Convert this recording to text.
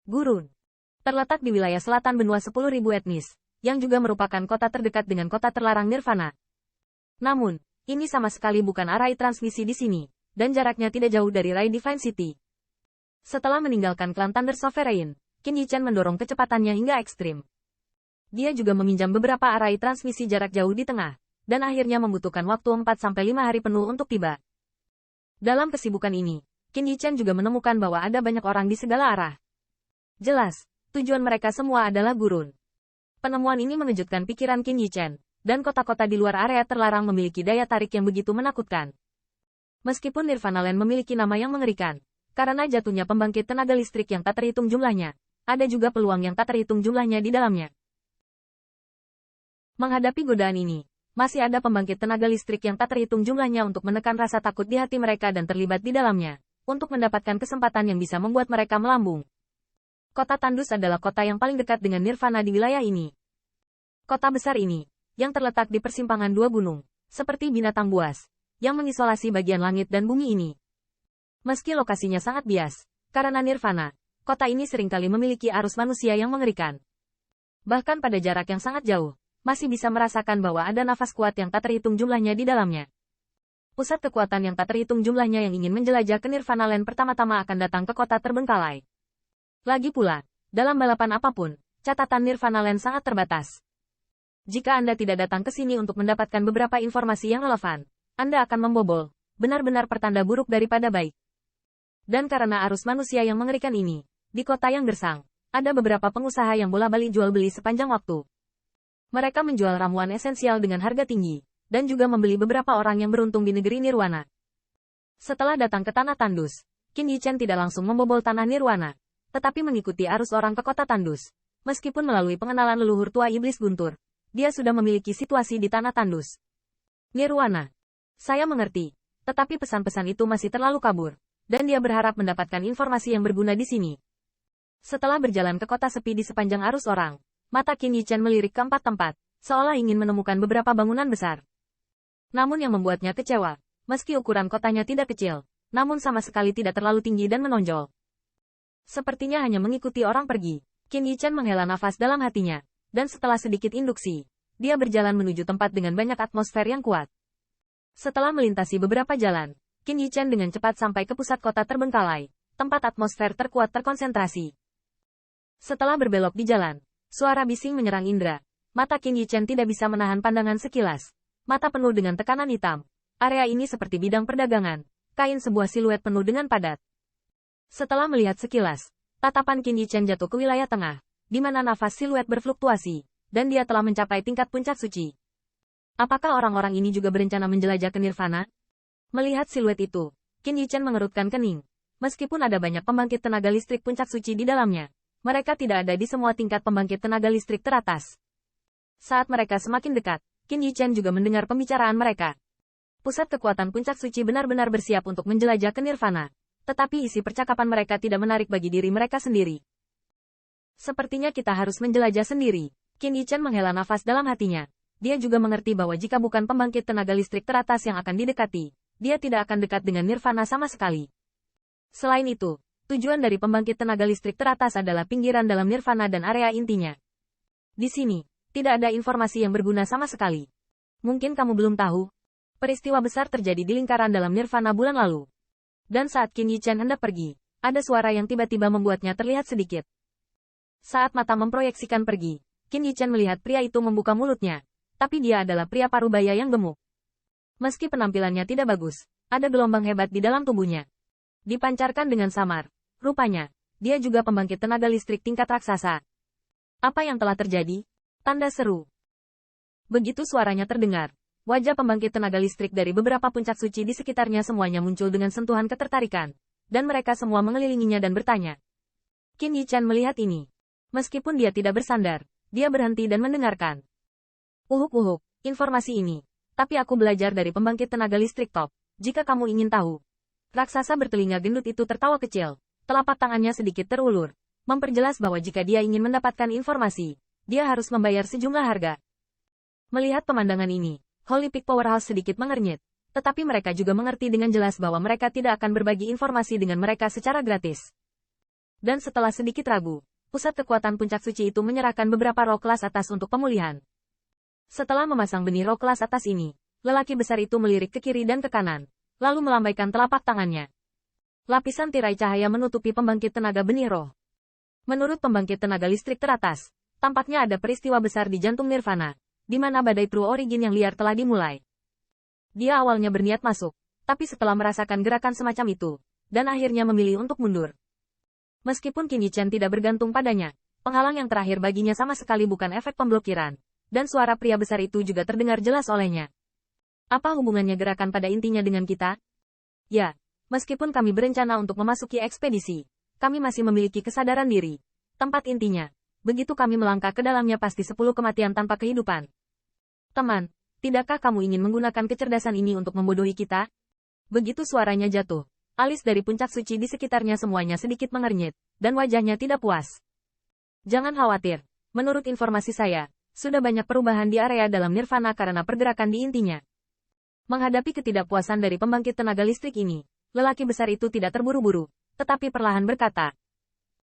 Gurun terletak di wilayah selatan benua 10.000 etnis, yang juga merupakan kota terdekat dengan kota terlarang Nirvana. Namun, ini sama sekali bukan arai transmisi di sini, dan jaraknya tidak jauh dari Rai Divine City. Setelah meninggalkan klan Thunder Sovereign, Qin Yichen mendorong kecepatannya hingga ekstrim. Dia juga meminjam beberapa arai transmisi jarak jauh di tengah, dan akhirnya membutuhkan waktu 4-5 hari penuh untuk tiba. Dalam kesibukan ini, Qin Yichen juga menemukan bahwa ada banyak orang di segala arah. Jelas, tujuan mereka semua adalah gurun. Penemuan ini mengejutkan pikiran Qin Yichen, dan kota-kota di luar area terlarang memiliki daya tarik yang begitu menakutkan. Meskipun Nirvana Land memiliki nama yang mengerikan, karena jatuhnya pembangkit tenaga listrik yang tak terhitung jumlahnya, ada juga peluang yang tak terhitung jumlahnya di dalamnya. Menghadapi godaan ini, masih ada pembangkit tenaga listrik yang tak terhitung jumlahnya untuk menekan rasa takut di hati mereka dan terlibat di dalamnya, untuk mendapatkan kesempatan yang bisa membuat mereka melambung. Kota Tandus adalah kota yang paling dekat dengan Nirvana di wilayah ini. Kota besar ini, yang terletak di persimpangan dua gunung, seperti binatang buas, yang mengisolasi bagian langit dan bumi ini. Meski lokasinya sangat bias, karena Nirvana, kota ini seringkali memiliki arus manusia yang mengerikan. Bahkan pada jarak yang sangat jauh, masih bisa merasakan bahwa ada nafas kuat yang tak terhitung jumlahnya di dalamnya. Pusat kekuatan yang tak terhitung jumlahnya yang ingin menjelajah ke Nirvana Land pertama-tama akan datang ke kota terbengkalai. Lagi pula, dalam balapan apapun, catatan Nirvana Land sangat terbatas. Jika Anda tidak datang ke sini untuk mendapatkan beberapa informasi yang relevan, Anda akan membobol, benar-benar pertanda buruk daripada baik. Dan karena arus manusia yang mengerikan ini, di kota yang gersang, ada beberapa pengusaha yang bolak-balik jual beli sepanjang waktu. Mereka menjual ramuan esensial dengan harga tinggi, dan juga membeli beberapa orang yang beruntung di negeri Nirwana. Setelah datang ke Tanah Tandus, Qin Yichen tidak langsung membobol Tanah Nirwana, tetapi mengikuti arus orang ke kota Tandus. Meskipun melalui pengenalan leluhur tua iblis guntur, dia sudah memiliki situasi di Tanah Tandus. Nirwana. Saya mengerti, tetapi pesan-pesan itu masih terlalu kabur, dan dia berharap mendapatkan informasi yang berguna di sini. Setelah berjalan ke kota sepi di sepanjang arus orang, mata Qin Yichen melirik ke empat tempat, seolah ingin menemukan beberapa bangunan besar. Namun yang membuatnya kecewa, meski ukuran kotanya tidak kecil, namun sama sekali tidak terlalu tinggi dan menonjol. Sepertinya hanya mengikuti orang pergi, Qin Yichen menghela nafas dalam hatinya. Dan setelah sedikit induksi, dia berjalan menuju tempat dengan banyak atmosfer yang kuat. Setelah melintasi beberapa jalan, Qin Yichen dengan cepat sampai ke pusat kota terbengkalai, tempat atmosfer terkuat terkonsentrasi. Setelah berbelok di jalan, suara bising menyerang indera. Mata Qin Yichen tidak bisa menahan pandangan sekilas. Mata penuh dengan tekanan hitam. Area ini seperti bidang perdagangan, kain sebuah siluet penuh dengan padat. Setelah melihat sekilas, tatapan Qin Yichen jatuh ke wilayah tengah, di mana nafas siluet berfluktuasi, dan dia telah mencapai tingkat puncak suci. Apakah orang-orang ini juga berencana menjelajah ke Nirvana? Melihat siluet itu, Qin Yichen mengerutkan kening. Meskipun ada banyak pembangkit tenaga listrik puncak suci di dalamnya, mereka tidak ada di semua tingkat pembangkit tenaga listrik teratas. Saat mereka semakin dekat, Qin Yichen juga mendengar pembicaraan mereka. Pusat kekuatan puncak suci benar-benar bersiap untuk menjelajah ke Nirvana, tetapi isi percakapan mereka tidak menarik bagi diri mereka sendiri. Sepertinya kita harus menjelajah sendiri. Qin Yichen menghela nafas dalam hatinya. Dia juga mengerti bahwa jika bukan pembangkit tenaga listrik teratas yang akan didekati, dia tidak akan dekat dengan Nirvana sama sekali. Selain itu, tujuan dari pembangkit tenaga listrik teratas adalah pinggiran dalam Nirvana dan area intinya. Di sini, tidak ada informasi yang berguna sama sekali. Mungkin kamu belum tahu, peristiwa besar terjadi di lingkaran dalam Nirvana bulan lalu. Dan saat Qin Yichen hendak pergi, ada suara yang tiba-tiba membuatnya terlihat sedikit. Saat mata memproyeksikan pergi, Qin Yichen melihat pria itu membuka mulutnya. Tapi dia adalah pria parubaya yang gemuk. Meski penampilannya tidak bagus, ada gelombang hebat di dalam tubuhnya. Dipancarkan dengan samar. Rupanya, dia juga pembangkit tenaga listrik tingkat raksasa. Apa yang telah terjadi? Tanda seru. Begitu suaranya terdengar, wajah pembangkit tenaga listrik dari beberapa puncak suci di sekitarnya semuanya muncul dengan sentuhan ketertarikan. Dan mereka semua mengelilinginya dan bertanya. Qin Yichen melihat ini. Meskipun dia tidak bersandar, dia berhenti dan mendengarkan. Uhuk, informasi ini. Tapi aku belajar dari pembangkit tenaga listrik top. Jika kamu ingin tahu. Raksasa bertelinga gendut itu tertawa kecil. Telapak tangannya sedikit terulur. Memperjelas bahwa jika dia ingin mendapatkan informasi, dia harus membayar sejumlah harga. Melihat pemandangan ini, Holy Peak Powerhouse sedikit mengernyit. Tetapi mereka juga mengerti dengan jelas bahwa mereka tidak akan berbagi informasi dengan mereka secara gratis. Dan setelah sedikit ragu, pusat kekuatan puncak suci itu menyerahkan beberapa roh kelas atas untuk pemulihan. Setelah memasang benih roh kelas atas ini, lelaki besar itu melirik ke kiri dan ke kanan, lalu melambaikan telapak tangannya. Lapisan tirai cahaya menutupi pembangkit tenaga benih roh. Menurut pembangkit tenaga listrik teratas, tampaknya ada peristiwa besar di jantung Nirvana, di mana badai True Origin yang liar telah dimulai. Dia awalnya berniat masuk, tapi setelah merasakan gerakan semacam itu, dan akhirnya memilih untuk mundur. Meskipun Qin Yichen tidak bergantung padanya, penghalang yang terakhir baginya sama sekali bukan efek pemblokiran, dan suara pria besar itu juga terdengar jelas olehnya. Apa hubungannya gerakan pada intinya dengan kita? Ya, meskipun kami berencana untuk memasuki ekspedisi, kami masih memiliki kesadaran diri. Tempat intinya, begitu kami melangkah ke dalamnya pasti 10 kematian tanpa kehidupan. Teman, tidakkah kamu ingin menggunakan kecerdasan ini untuk membodohi kita? Begitu suaranya jatuh, alis dari puncak suci di sekitarnya semuanya sedikit mengernyit, dan wajahnya tidak puas. Jangan khawatir, menurut informasi saya, sudah banyak perubahan di area dalam Nirvana karena pergerakan di intinya. Menghadapi ketidakpuasan dari pembangkit tenaga listrik ini, lelaki besar itu tidak terburu-buru, tetapi perlahan berkata,